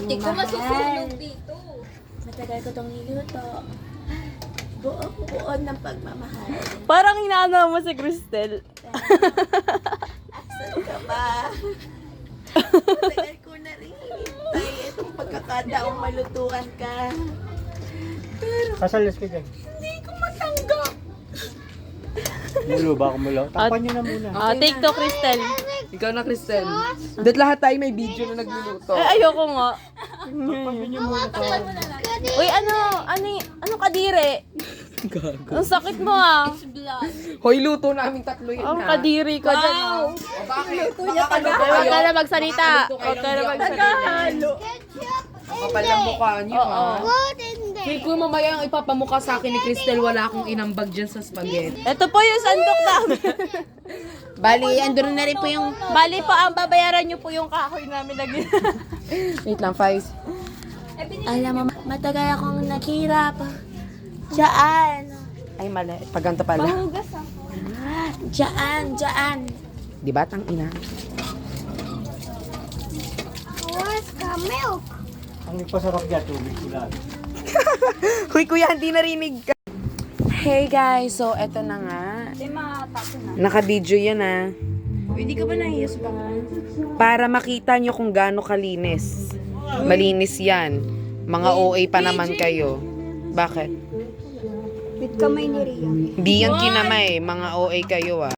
Hindi ko masusunog dito. Matagal ko tong niluto. Buong ng pagmamahal. Parang inaano mo si Cristel. Asan ka ba? Matagal ko na rin hinintay itong pagkakataong malutuan ka. Pero Kasalas ka dyan. hindi ko matanggap. Mulo ba ako mulo? Takpan nyo na muna. Take two, Cristel. Ikaw na, Cristel. Dahil lahat tayo may video na nagluluto. Ayoko nga. Takpan nyo muna. Uy, ano kadiri? Ang sakit mo ah. Hoy, luto naming tatlo yan, Ang ha? kadiri ka dyan ah. O, bakit? Baka Huwag ka na magsalita. Huwag ka na magsalita. Kapal ng mukha niyo, Oo. ha? Feel ko mamaya ang ipapamukha sa akin ni Cristel, wala akong inambag dyan sa spaghetti. Ito po yung sandok namin. Bali, andun na rin po yung... Bali po, ang babayaran nyo po yung kahoy namin na Wait lang, Faiz. Alam mo, matagal akong naghirap. Diyan. Ay, mali. Pagganto pala. Diyan. Di ba, tang ina? Ang pasarap dyan, tubig ulan. Huy, kuya, hindi narinig ka. Hey guys, so eto na nga. Naka-video yan ah. Hindi ka ba nahiya sa Para makita nyo kung gaano kalinis. Malinis yan. Mga OA pa naman kayo. Bakit? With kamay ni Ria. Hindi yan kinamay. Mga OA kayo ah.